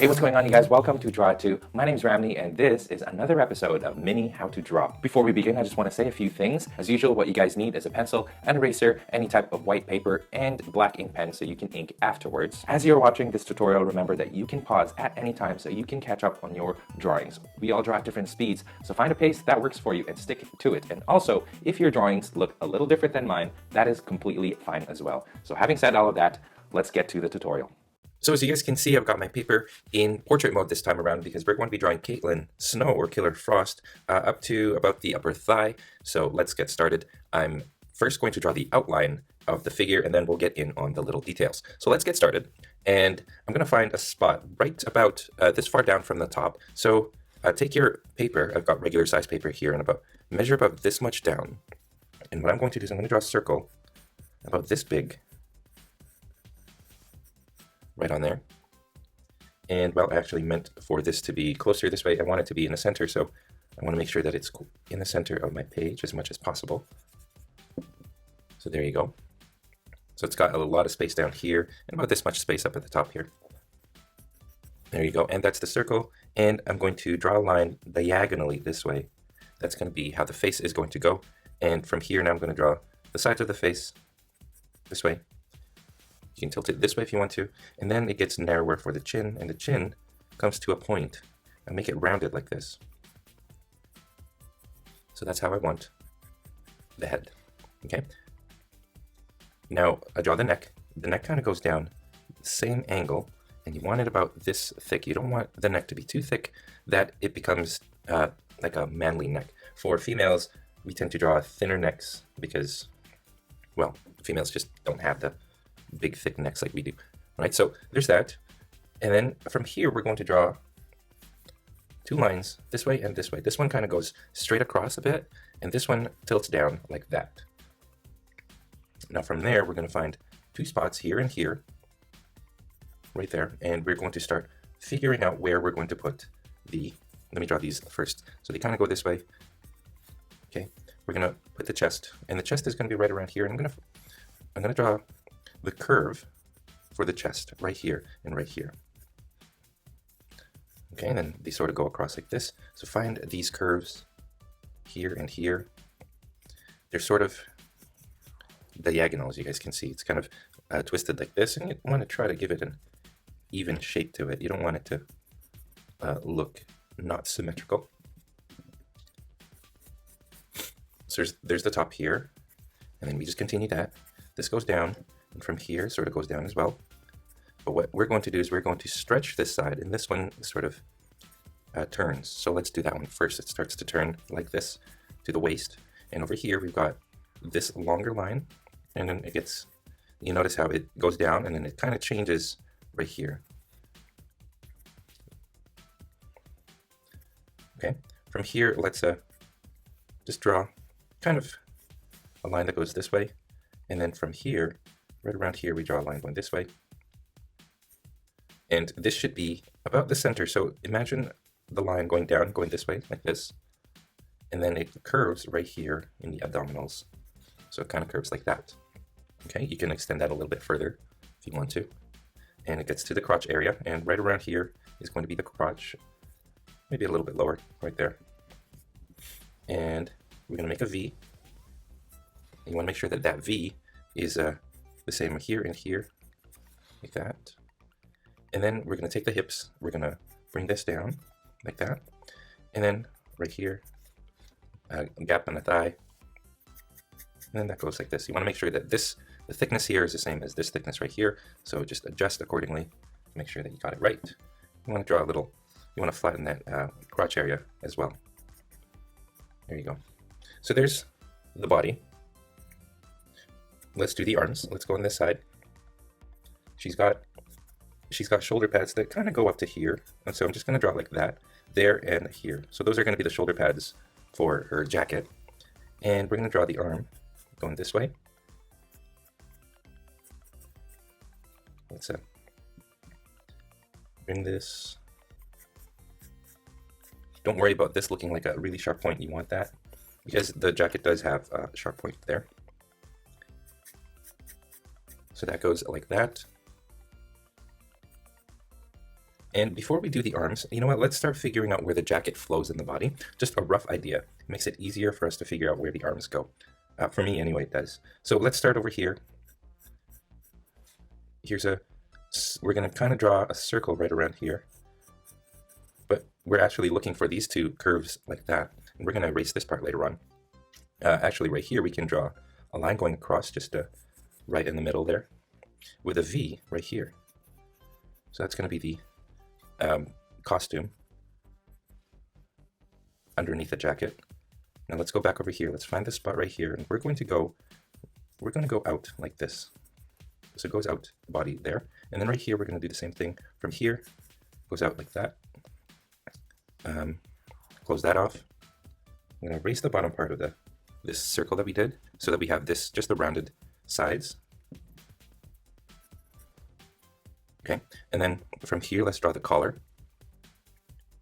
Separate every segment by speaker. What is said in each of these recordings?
Speaker 1: Hey, what's going on, you guys? Welcome to Draw 2. My name's Ramny, and this is another episode of Mini How to Draw. Before we begin, I just want to say a few things. As usual, what you guys need is a pencil, an eraser, any type of white paper, and black ink pen so you can ink afterwards. As you're watching this tutorial, remember that you can pause at any time so you can catch up on your drawings. We all draw at different speeds, so find a pace that works for you and stick to it. And also, if your drawings look a little different than mine, that is completely fine as well. So having said all of that, let's get to the tutorial. So as you guys can see, I've got my paper in portrait mode this time around because we're going to be drawing Caitlin Snow or Killer Frost up to about the upper thigh. So let's get started. I'm first going to draw the outline of the figure and then we'll get in on the little details. So let's get started. And I'm going to find a spot right about this far down from the top. So take your paper, I've got regular size paper here, and measure about this much down. And what I'm going to do is I'm going to draw a circle about this big. Right on there. And well, I actually meant for this to be closer this way. I want it to be in the center, so I want to make sure that it's in the center of my page as much as possible. So there you go. So it's got a lot of space down here and about this much space up at the top here. There you go. And that's the circle. And I'm going to draw a line diagonally this way. That's going to be how the face is going to go. And from here now I'm going to draw the sides of the face this way. You can tilt it this way if you want to, and then it gets narrower for the chin, and the chin comes to a point. I make it rounded like this. So that's how I want the head. Okay. Now I draw the neck. The neck kind of goes down the same angle, and you want it about this thick. You don't want the neck to be too thick that it becomes like a manly neck. For females, we tend to draw thinner necks because, well, females just don't have the big thick necks like we do, right? So there's that, and then from here we're going to draw two lines this way and this way. This one kind of goes straight across a bit, and this one tilts down like that. Now from there we're going to find two spots here and here, right there, and we're going to start figuring out where we're going to put the, let me draw these first. So they kind of go this way. Okay, we're going to put the chest, and the chest is going to be right around here, and I'm going to draw the curve for the chest right here and right here. Okay, and then they sort of go across like this. So find these curves here and here. They're sort of diagonal, as you guys can see. It's kind of twisted like this, and you want to try to give it an even shape to it. You don't want it to look not symmetrical. So there's the top here, and then we just continue that. This goes down, and from here sort of goes down as well. But what we're going to do is we're going to stretch this side, and this one sort of turns. So let's do that one first. It starts to turn like this to the waist, and over here we've got this longer line, and then it gets, you notice how it goes down, and then it kind of changes right here. Okay, from here let's just draw kind of a line that goes this way, and then from here, right around here, we draw a line going this way. And this should be about the center. So imagine the line going down, going this way, like this. And then it curves right here in the abdominals. So it kind of curves like that. Okay, you can extend that a little bit further if you want to. And it gets to the crotch area. And right around here is going to be the crotch. Maybe a little bit lower, right there. And we're going to make a V. You want to make sure that that V is the same here and here, like that. And then we're going to take the hips, we're going to bring this down like that, and then right here, gap in the thigh, and then that goes like this. You want to make sure that the thickness here is the same as this thickness right here, so just adjust accordingly, make sure that you got it right. You want to draw a little, you want to flatten that crotch area as well. There you go. So there's the body. Let's do the arms. Let's go on this side. She's got shoulder pads that kind of go up to here, and so I'm just going to draw like that, there and here. So those are going to be the shoulder pads for her jacket, and we're going to draw the arm going this way. Let's bring this. Don't worry about this looking like a really sharp point. You want that because the jacket does have a sharp point there. So that goes like that. And before we do the arms, you know what, let's start figuring out where the jacket flows in the body. Just a rough idea. It makes it easier for us to figure out where the arms go. For me anyway, it does. So let's start over here. We're going to kind of draw a circle right around here. But we're actually looking for these two curves like that. And we're going to erase this part later on. Actually, right here, we can draw a line going across just right in the middle there with a V right here. So that's going to be the costume underneath the jacket. Now let's go back over here. Let's find this spot right here, and we're going to go out like this. So it goes out the body there, and then right here we're going to do the same thing. From here, goes out like that. Close that off. I'm going to erase the bottom part of this circle that we did, so that we have this just the rounded sides. Okay, and then from here, let's draw the collar.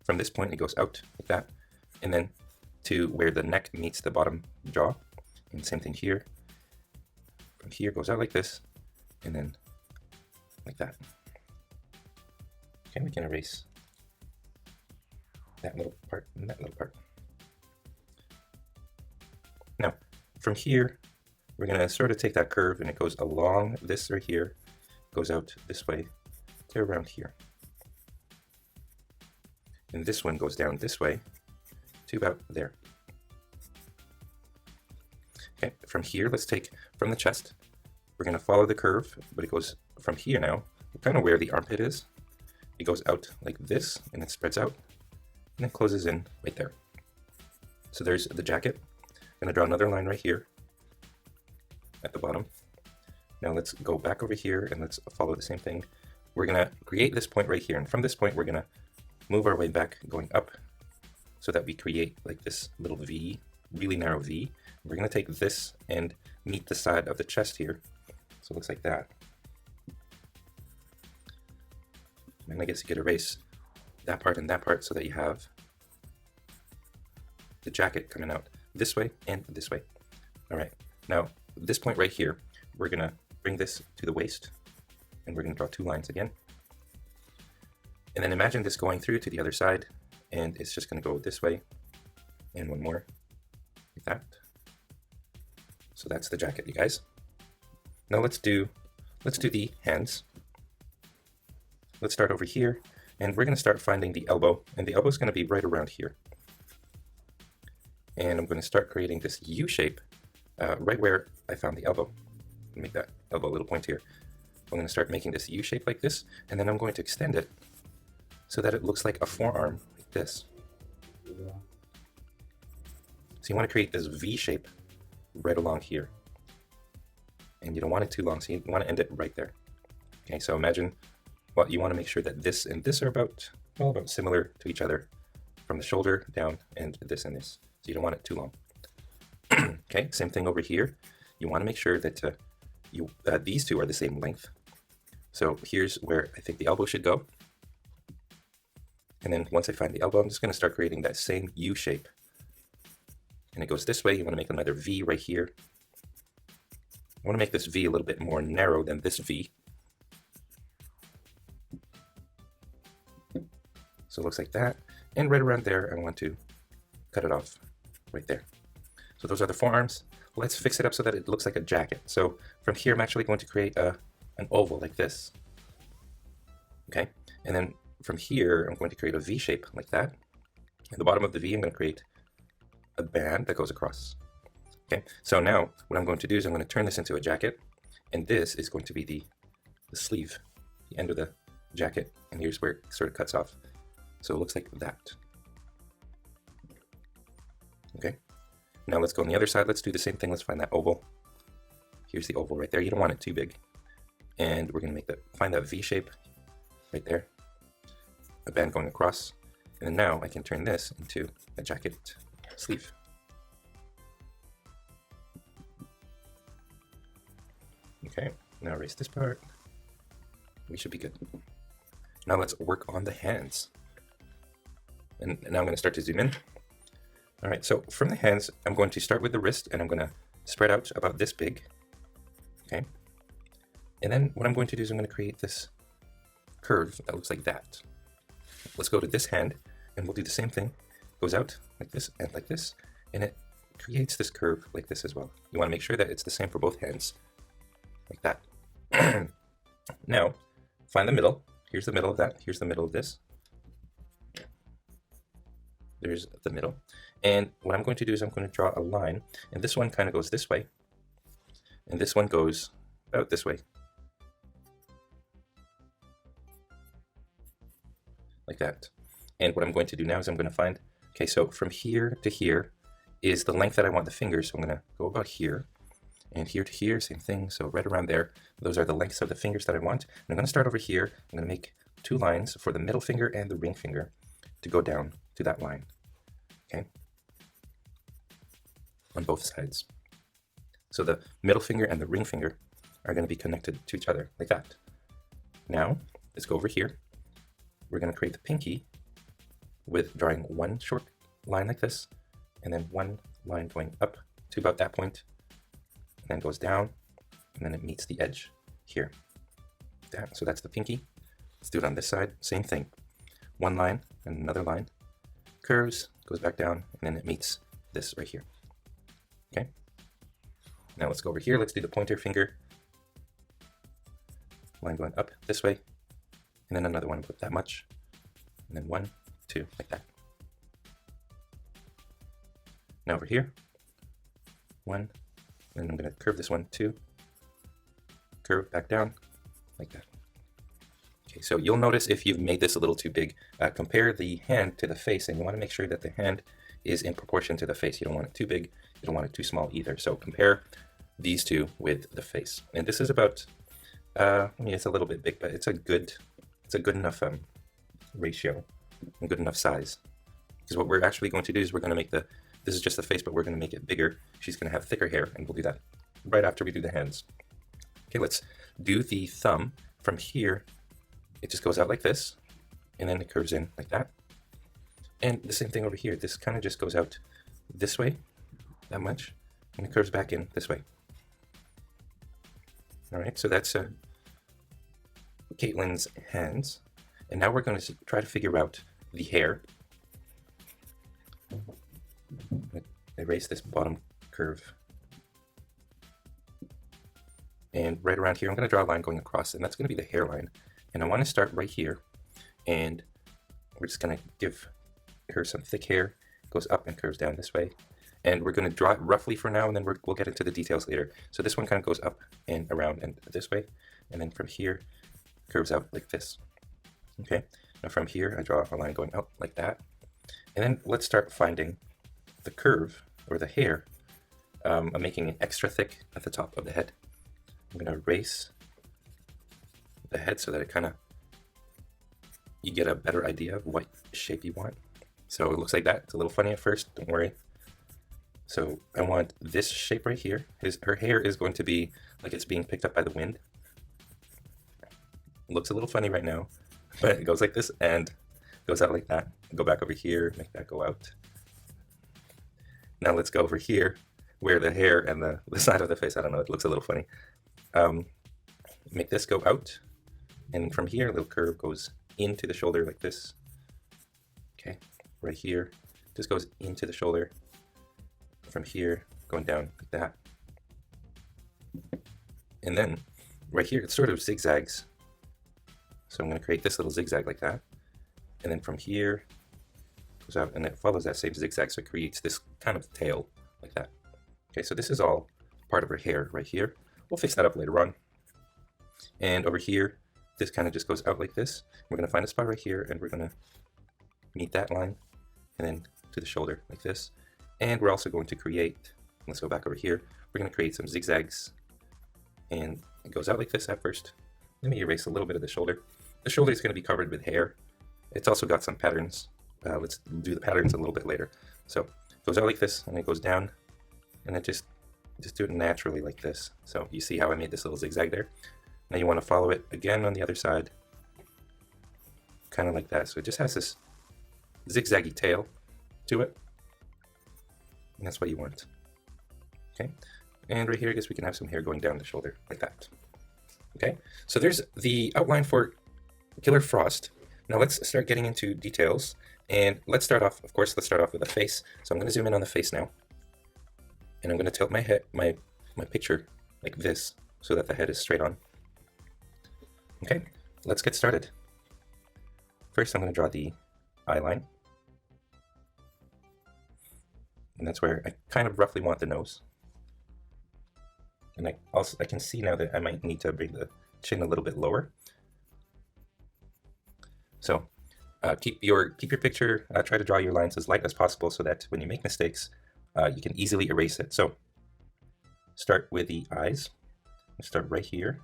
Speaker 1: From this point, it goes out like that, and then to where the neck meets the bottom jaw. And same thing here. From here, goes out like this, and then like that. Okay, we can erase that little part and that little part. Now, from here, we're going to sort of take that curve, and it goes along this right here, goes out this way to around here. And this one goes down this way to about there. Okay, from here, let's take from the chest. We're going to follow the curve, but it goes from here now, kind of where the armpit is. It goes out like this, and it spreads out, and it closes in right there. So there's the jacket. I'm going to draw another line right here at the bottom. Now let's go back over here, and let's follow the same thing. We're going to create this point right here, and from this point, we're going to move our way back going up so that we create like this little V, really narrow V. We're going to take this and meet the side of the chest here. So it looks like that. And I guess you could erase that part and that part so that you have the jacket coming out this way and this way. All right, now this point right here, we're going to bring this to the waist, and we're going to draw two lines again. And then imagine this going through to the other side, and it's just going to go this way, and one more, like that. So that's the jacket, you guys. Now let's do the hands. Let's start over here, and we're going to start finding the elbow, and the elbow is going to be right around here. And I'm going to start creating this U shape right where I found the elbow. Make that elbow a little point here. I'm going to start making this U shape like this, and then I'm going to extend it so that it looks like a forearm, like this. So you want to create this V shape right along here. And you don't want it too long, so you want to end it right there. Okay, so imagine, well, you want to make sure that this and this are about similar to each other from the shoulder down, and this and this. So you don't want it too long. Okay, same thing over here. You want to make sure that these two are the same length. So here's where I think the elbow should go. And then once I find the elbow, I'm just going to start creating that same U shape. And it goes this way. You want to make another V right here. I want to make this V a little bit more narrow than this V. So it looks like that. And right around there, I want to cut it off right there. So those are the forearms. Let's fix it up so that it looks like a jacket. So from here, I'm actually going to create an oval like this. Okay, and then from here, I'm going to create a V shape like that. At the bottom of the V, I'm going to create a band that goes across. Okay, so now what I'm going to do is I'm going to turn this into a jacket, and this is going to be the sleeve, the end of the jacket, and here's where it sort of cuts off. So it looks like that. Okay, now let's go on the other side. Let's do the same thing. Let's find that oval. Here's the oval right there. You don't want it too big. And we're going to find that V shape right there. A band going across. And then now I can turn this into a jacket sleeve. Okay, now erase this part. We should be good. Now let's work on the hands. And now I'm going to start to zoom in. All right, so from the hands, I'm going to start with the wrist, and I'm going to spread out about this big. Okay. And then what I'm going to do is I'm going to create this curve that looks like that. let's go to this hand, and we'll do the same thing. Goes out like this, and it creates this curve like this as well. You want to make sure that it's the same for both hands, like that. Now, find the middle. Here's the middle of that. Here's the middle of this. There's the middle. And what I'm going to do is I'm going to draw a line, and this one kind of goes this way, and this one goes about this way. Like that. And what I'm going to do now is I'm going to find, okay, so from here to here is the length that I want the fingers, so I'm going to go about here, and here to here, same thing, so right around there, those are the lengths of the fingers that I want. And I'm going to start over here, I'm going to make 2 lines for the middle finger and the ring finger to go down to that line, okay, on both sides. So the middle finger and the ring finger are going to be connected to each other, like that. Now, let's go over here. We're going to create the pinky with drawing 1 short line like this, and then 1 line going up to about that point, and then goes down, and then it meets the edge here. So that's the pinky. Let's do it on this side, same thing. 1 line and another line, curves, goes back down, and then it meets this right here. Okay. Now let's go over here, let's do the pointer finger. Line going up this way, and then another one about that much, and then 1, 2, like that. Now over here, 1, and then I'm going to curve this one, 2, curve back down, like that. Okay, so you'll notice if you've made this a little too big, compare the hand to the face, and you want to make sure that the hand is in proportion to the face. You don't want it too big, you don't want it too small either. So compare these two with the face. And this is about, I mean, it's a little bit big, but it's a good enough ratio and good enough size. Because what we're actually going to do is we're going to make this is just the face, but we're going to make it bigger. She's going to have thicker hair, and we'll do that right after we do the hands. Okay, let's do the thumb. From here, it just goes out like this, and then it curves in like that. And the same thing over here. This kind of just goes out this way, that much, and it curves back in this way. All right, so that's Caitlin's hands. And now we're going to try to figure out the hair. Erase this bottom curve. And right around here, I'm going to draw a line going across, and that's going to be the hairline. And I want to start right here, and we're just going to give her some thick hair. It goes up and curves down this way. And we're going to draw it roughly for now, and then we'll get into the details later. So this one kind of goes up and around and this way, and then from here, curves out like this. Okay, now from here, I draw a line going out like that. And then let's start finding the curve, or the hair. I'm making it extra thick at the top of the head. I'm going to erase the head so that it kind of, you get a better idea of what shape you want. So it looks like that. It's a little funny at first, don't worry. So I want this shape right here. Her hair is going to be like it's being picked up by the wind. It looks a little funny right now, but it goes like this and goes out like that. Go back over here, make that go out. Now let's go over here where the hair and the side of the face, I don't know, it looks a little funny. Make this go out, and from here a little curve goes into the shoulder like this. Okay, right here, just goes into the shoulder. From here, going down like that. And then right here, it sort of zigzags. So I'm going to create this little zigzag like that. And then from here, goes out, and it follows that same zigzag, so it creates this kind of tail like that. Okay, so this is all part of her hair right here. We'll fix that up later on. And over here, this kind of just goes out like this. We're going to find a spot right here, and we're going to meet that line, and then to the shoulder like this. And we're also going to create, let's go back over here, we're going to create some zigzags. And it goes out like this at first. Let me erase a little bit of the shoulder. The shoulder is going to be covered with hair. It's also got some patterns. Let's do the patterns a little bit later. So it goes out like this, and it goes down, and then just do it naturally like this. So you see how I made this little zigzag there? Now you want to follow it again on the other side, kind of like that. So it just has this zigzaggy tail to it. And that's what you want. Okay, and right here, I guess we can have some hair going down the shoulder like that. Okay, so there's the outline for Killer Frost. Now let's start getting into details, and let's start off, of course, let's start off with a face. So I'm going to zoom in on the face now, and I'm going to tilt my head, my picture like this, so that the head is straight on. Okay, let's get started. First, I'm going to draw the eye line, and that's where I kind of roughly want the nose. And I can see now that I might need to bring the chin a little bit lower. So keep your picture, try to draw your lines as light as possible so that when you make mistakes, you can easily erase it. So start with the eyes. Start right here.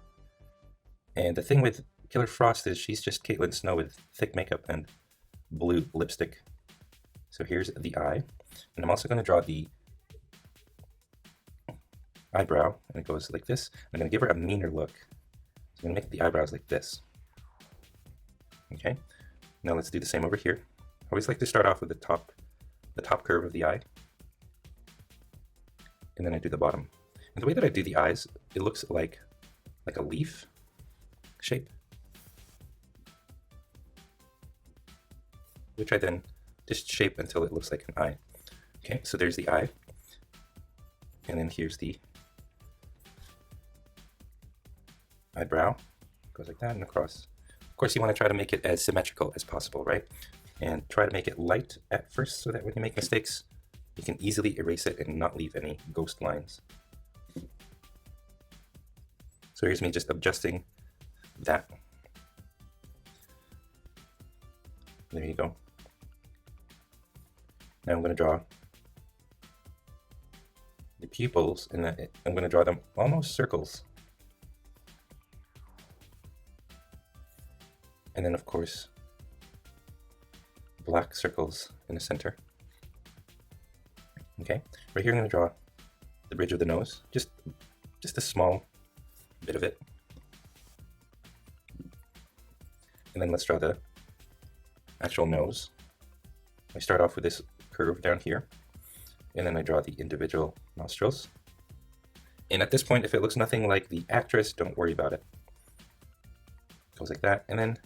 Speaker 1: And the thing with Killer Frost is she's just Caitlin Snow with thick makeup and blue lipstick. So here's the eye. And I'm also going to draw the eyebrow, and it goes like this. I'm going to give her a meaner look. So I'm going to make the eyebrows like this. Okay, now let's do the same over here. I always like to start off with the top curve of the eye, and then I do the bottom. And the way that I do the eyes, it looks like a leaf shape, which I then just shape until it looks like an eye. Okay, so there's the eye, and then here's the eyebrow. Goes like that and across. Of course, you want to try to make it as symmetrical as possible, right? And try to make it light at first so that when you make mistakes, you can easily erase it and not leave any ghost lines. So here's me just adjusting that. There you go. Now I'm going to draw the pupils, and I'm going to draw them almost circles. And then, of course, black circles in the center. Okay, right here I'm going to draw the bridge of the nose, just a small bit of it. And then let's draw the actual nose. I start off with this curve down here, and then I draw the individual nostrils. And at this point, if it looks nothing like the actress, don't worry about it. It goes like that, and then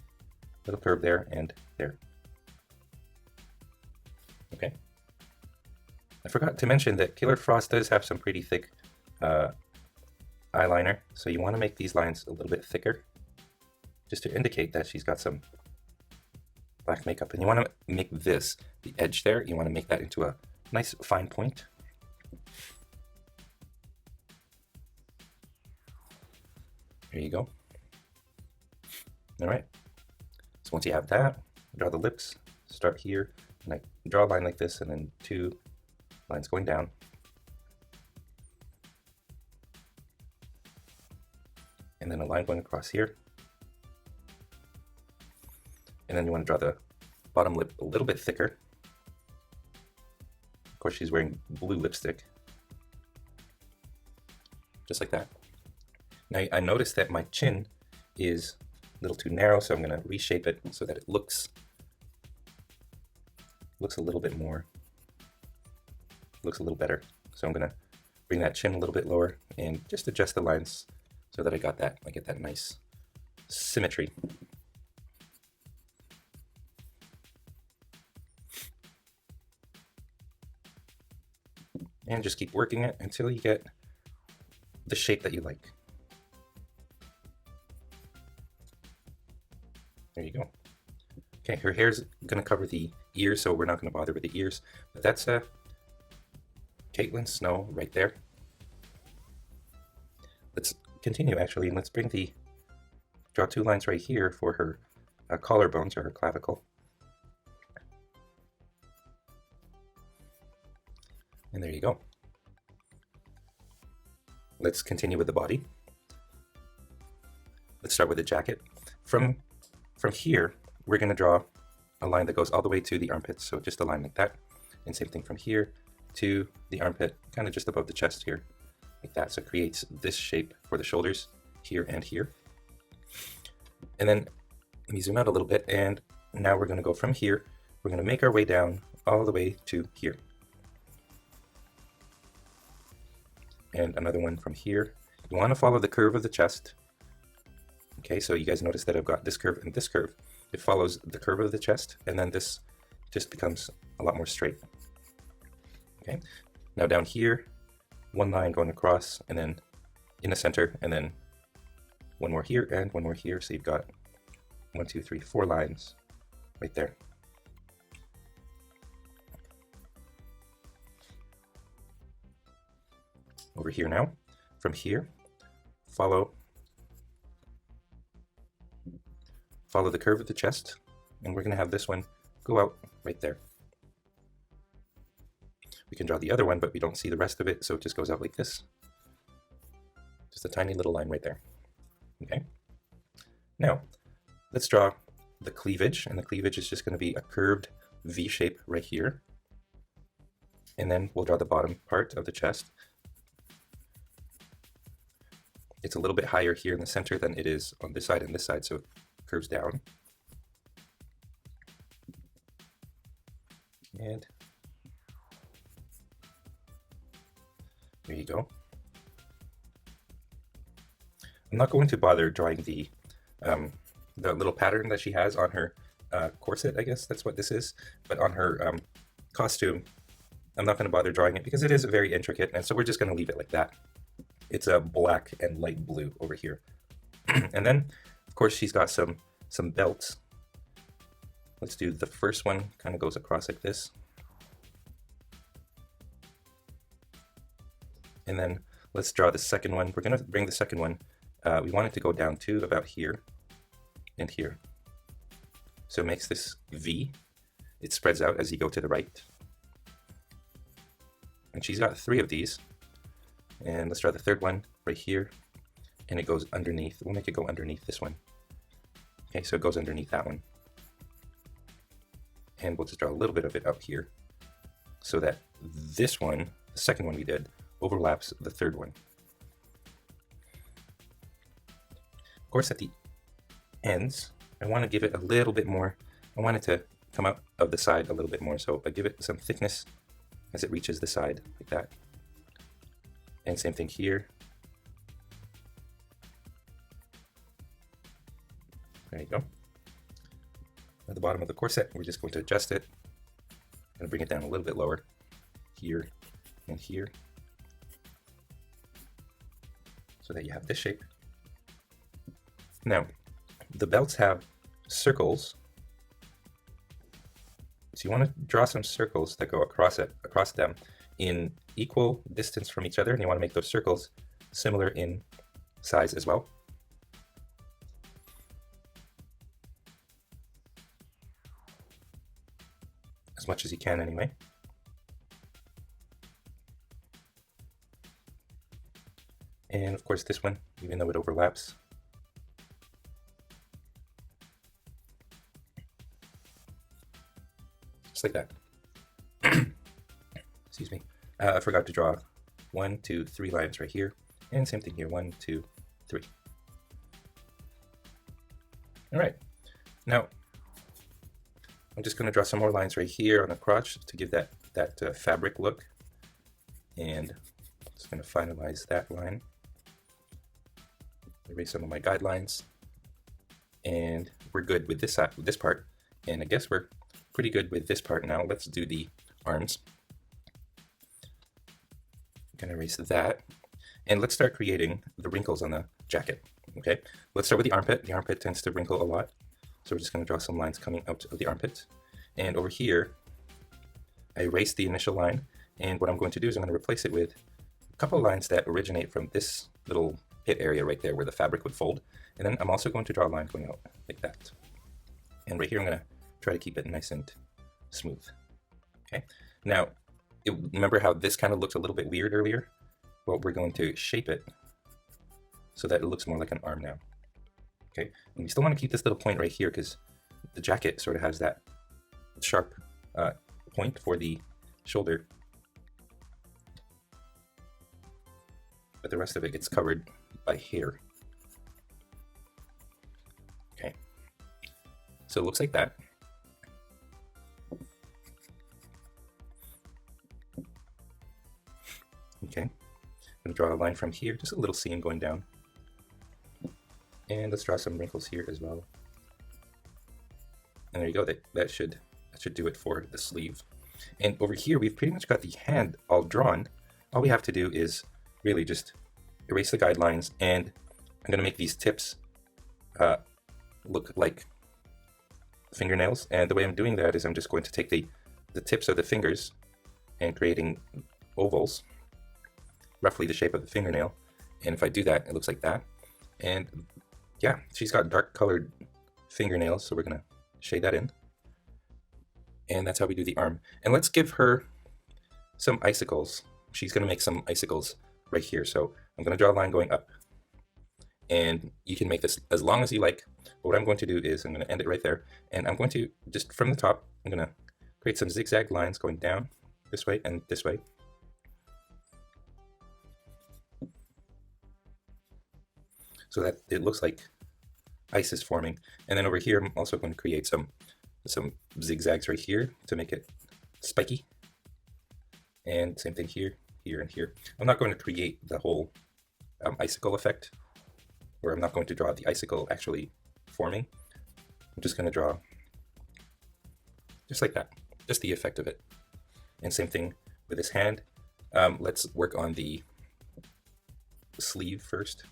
Speaker 1: little curve there and there. Okay. I forgot to mention that Killer Frost does have some pretty thick eyeliner, so you want to make these lines a little bit thicker, just to indicate that she's got some black makeup. And you want to make this, the edge there, you want to make that into a nice fine point. There you go. All right. So once you have that, draw the lips, start here, and I draw a line like this, and then two lines going down. And then a line going across here. And then you want to draw the bottom lip a little bit thicker. Of course, she's wearing blue lipstick. Just like that. Now I noticed that my chin is a little too narrow, so I'm going to reshape it so that it looks a little bit more, looks a little better. So I'm going to bring that chin a little bit lower and just adjust the lines so that I get that nice symmetry. And just keep working it until you get the shape that you like. There you go. Okay, her hair's gonna cover the ears, so we're not gonna bother with the ears. But that's Caitlin Snow right there. Let's continue actually, and let's draw two lines right here for her collarbones or her clavicle. And there you go. Let's continue with the body. Let's start with the jacket. From here, we're going to draw a line that goes all the way to the armpits, so just a line like that. And same thing from here to the armpit, kind of just above the chest here, like that. So it creates this shape for the shoulders here and here. And then let me zoom out a little bit, and now we're going to go from here. We're going to make our way down all the way to here. And another one from here. You want to follow the curve of the chest. Okay, so you guys notice that I've got this curve and this curve. it follows the curve of the chest, and then this just becomes a lot more straight. Okay, now down here, one line going across, and then in the center, and then one more here and one more here. So you've got 1, 2, 3, 4 lines right there. Over here now, from here, follow the curve of the chest, and we're going to have this one go out right there. We can draw the other one, but we don't see the rest of it, so it just goes out like this. Just a tiny little line right there. Okay. Now, let's draw the cleavage, and the cleavage is just going to be a curved V shape right here. And then we'll draw the bottom part of the chest. It's a little bit higher here in the center than it is on this side and this side, so it curves down. And there you go. I'm not going to bother drawing the little pattern that she has on her corset, I guess that's what this is, but on her costume, I'm not going to bother drawing it because it is very intricate, and so we're just going to leave it like that. It's a black and light blue over here. And then, of course, she's got some belts. Let's do the first one, kind of goes across like this. And then let's draw the second one. We're going to bring the second one. We want it to go down to about here and here. So it makes this V. It spreads out as you go to the right. And she's got 3 of these. And let's draw the third one right here. And it goes underneath. We'll make it go underneath this one. Okay, so it goes underneath that one. And we'll just draw a little bit of it out here so that this one, the second one we did, overlaps the third one. Of course, at the ends, I want to give it a little bit more. I want it to come out of the side a little bit more, so I give it some thickness as it reaches the side, like that. And same thing here. There you go. At the bottom of the corset, we're just going to adjust it. I'm going to bring it down a little bit lower, here and here, so that you have this shape. Now, the belts have circles, so you want to draw some circles that go across them in equal distance from each other, and you want to make those circles similar in size as well. As much as you can anyway. And of course this one, even though it overlaps, just like that. Excuse me. I forgot to draw 1, 2, 3 lines right here, and same thing here, 1, 2, 3. All right, now I'm just going to draw some more lines right here on the crotch to give that fabric look, and just going to finalize that line. Erase some of my guidelines, and we're good with this side, with this part, and I guess we're pretty good with this part now. Let's do the arms. I'm gonna erase that, and let's start creating the wrinkles on the jacket. Okay, let's start with the armpit. The armpit tends to wrinkle a lot, so we're just going to draw some lines coming out of the armpit. And over here, I erased the initial line, and what I'm going to do is I'm going to replace it with a couple of lines that originate from this little pit area right there where the fabric would fold. And then I'm also going to draw a line going out like that. And right here I'm going to try to keep it nice and smooth. Okay, now remember how this kind of looked a little bit weird earlier? Well, we're going to shape it so that it looks more like an arm now. Okay, and we still want to keep this little point right here because the jacket sort of has that sharp point for the shoulder, but the rest of it gets covered by hair. Okay, so it looks like that. Okay, I'm going to draw a line from here, just a little seam going down. And let's draw some wrinkles here as well. And there you go. That should do it for the sleeve. And over here, we've pretty much got the hand all drawn. All we have to do is really just erase the guidelines, and I'm gonna make these tips look like fingernails. And the way I'm doing that is I'm just going to take the tips of the fingers and creating ovals, roughly the shape of the fingernail. And if I do that, it looks like that. And yeah, she's got dark colored fingernails, so we're gonna shade that in. And that's how we do the arm. And let's give her some icicles. She's gonna make some icicles right here. So I'm gonna draw a line going up. And you can make this as long as you like. But what I'm going to do is I'm gonna end it right there. And I'm going to, just from the top, I'm gonna create some zigzag lines going down this way and this way. So that it looks like ice is forming. And then over here, I'm also going to create some zigzags right here to make it spiky. And same thing here, here, and here. I'm not going to create the whole icicle effect, where I'm not going to draw the icicle actually forming. I'm just going to draw just like that, just the effect of it. And same thing with his hand. Let's work on the sleeve first.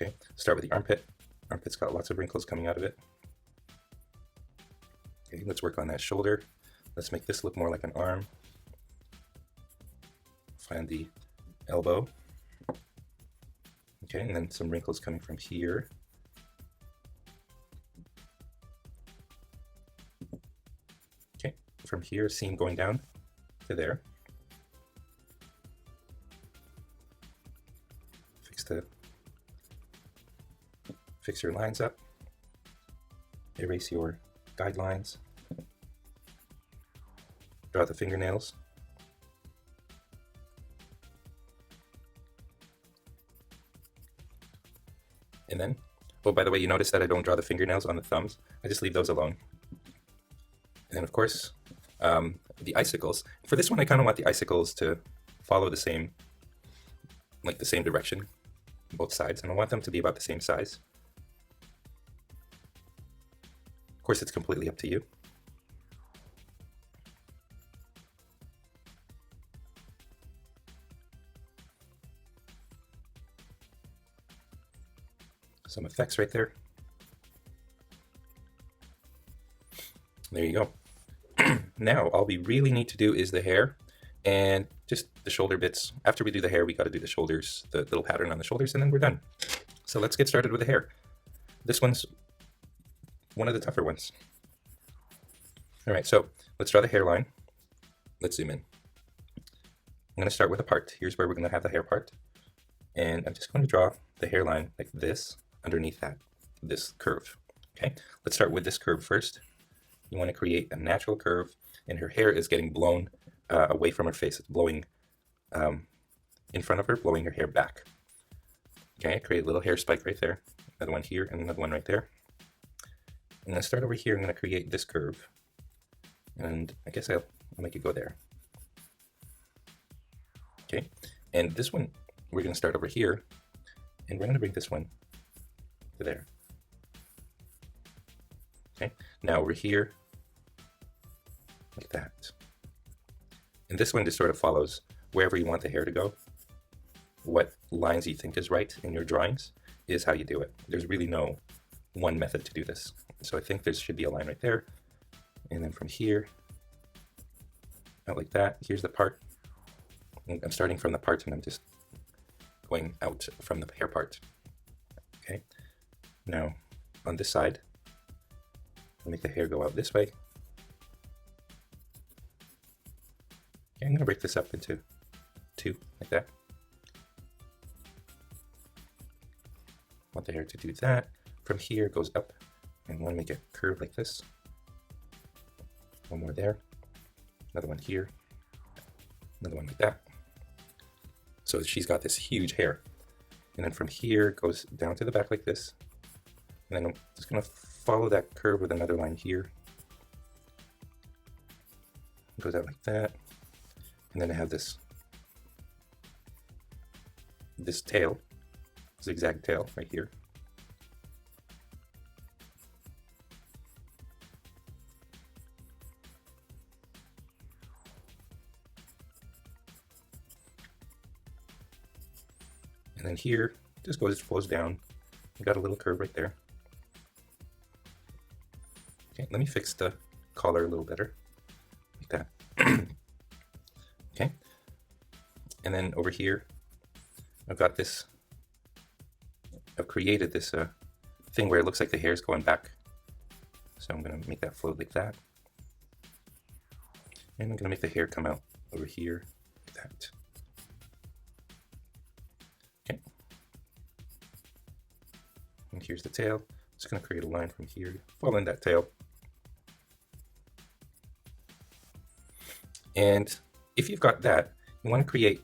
Speaker 1: Okay, start with the armpit. Armpit's got lots of wrinkles coming out of it. Okay, let's work on that shoulder. Let's make this look more like an arm. Find the elbow. Okay, and then some wrinkles coming from here. Okay, from here, seam going down to there. Fix your lines up. Erase your guidelines. Draw the fingernails. And then, oh, by the way, you notice that I don't draw the fingernails on the thumbs. I just leave those alone. And then, of course, the icicles. For this one, I kind of want the icicles to follow the same, like the same direction, both sides. And I want them to be about the same size. Of course, it's completely up to you. Some effects right there. There you go. Now, all we really need to do is the hair and just the shoulder bits. After we do the hair, we got to do the shoulders, the little pattern on the shoulders, and then we're done. So let's get started with the hair. This one's one of the tougher ones. All right, so let's draw the hairline. Let's zoom in. I'm going to start with a part. Here's where we're going to have the hair part. And I'm just going to draw the hairline like this underneath this curve. Okay, let's start with this curve first. You want to create a natural curve, and her hair is getting blown away from her face. It's blowing in front of her, blowing her hair back. Okay, create a little hair spike right there. Another one here, and another one right there. I'm going to start over here. I'm going to create this curve. And I guess I'll make it go there. Okay, and this one, we're going to start over here, and we're going to bring this one to there. Okay, now over here, like that. And this one just sort of follows wherever you want the hair to go. What lines you think is right in your drawings is how you do it. There's really no one method to do this. So I think there should be a line right there. And then from here, out like that. Here's the part. I'm starting from the part and I'm just going out from the hair part. Okay. Now on this side, I'll make the hair go out this way. Okay, I'm going to break this up into two, like that. Want the hair to do that. From here it goes up, and I want to make it curve like this. One more there. Another one here. Another one like that. So she's got this huge hair. And then from here it goes down to the back like this. And then I'm just going to follow that curve with another line here. It goes out like that. And then I have this tail. zigzag tail right here. And then here, just flows down. You got a little curve right there. Okay, let me fix the collar a little better, like that. Okay, and then over here, I've got this, I've created this thing where it looks like the hair is going back. So I'm going to make that flow like that. And I'm going to make the hair come out over here, like that. Okay. And here's the tail. Just going to create a line from here, follow in that tail. And if you've got that, you want to create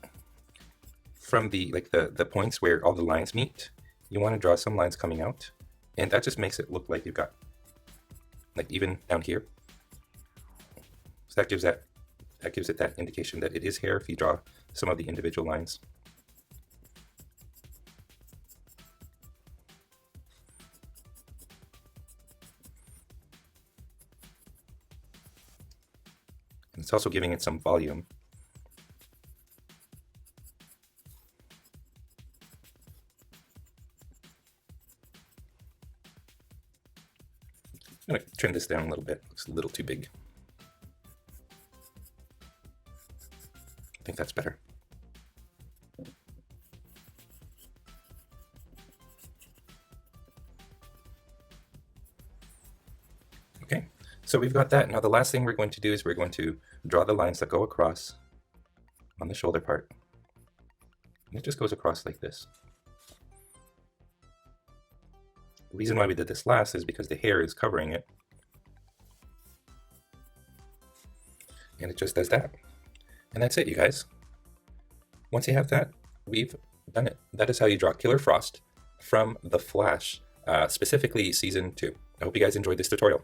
Speaker 1: from the points where all the lines meet, you want to draw some lines coming out, and that just makes it look like you've got, like, even down here. So that gives it that indication that it is hair if you draw some of the individual lines. And it's also giving it some volume. I'm going to trim this down a little bit. It's a little too big. I think that's better. Okay, so we've got that. Now the last thing we're going to do is we're going to draw the lines that go across on the shoulder part. And it just goes across like this. The reason why we did this last is because the hair is covering it. And it just does that. And that's it, you guys. Once you have that, we've done it. That is how you draw Killer Frost from The Flash, specifically Season 2. I hope you guys enjoyed this tutorial.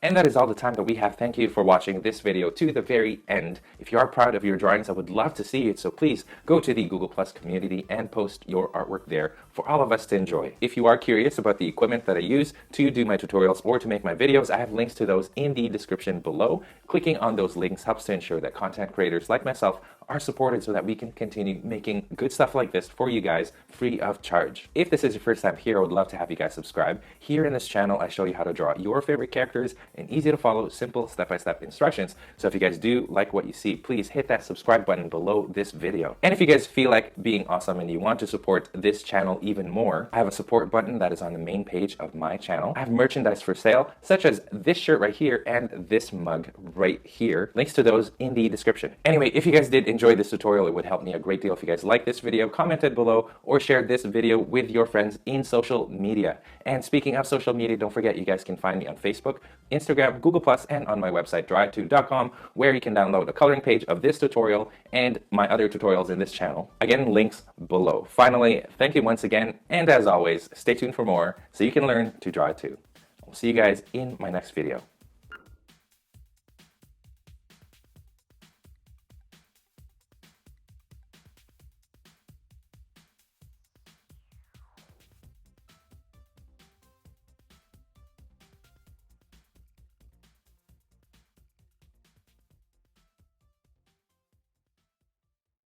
Speaker 1: And that is all the time that we have. Thank you for watching this video to the very end. If you are proud of your drawings, I would love to see it, so please go to the Google Plus community and post your artwork there for all of us to enjoy. If you are curious about the equipment that I use to do my tutorials or to make my videos, I have links to those in the description below. Clicking on those links helps to ensure that content creators like myself are supported so that we can continue making good stuff like this for you guys free of charge. If this is your first time here, I would love to have you guys subscribe. Here in this channel, I show you how to draw your favorite characters in easy to follow, simple step-by-step instructions. So if you guys do like what you see, please hit that subscribe button below this video. And if you guys feel like being awesome and you want to support this channel even more, I have a support button that is on the main page of my channel. I have merchandise for sale, such as this shirt right here and this mug right here. Links to those in the description. Anyway, if you guys did enjoy this tutorial, it would help me a great deal if you guys like this video, commented below, or shared this video with your friends in social media. And speaking of social media, don't forget you guys can find me on Facebook, Instagram, Google+, and on my website, Narrated.com, where you can download a coloring page of this tutorial and my other tutorials in this channel. Again, links below. Finally, thank you once again, and as always, stay tuned for more so you can learn to draw too. I'll see you guys in my next video.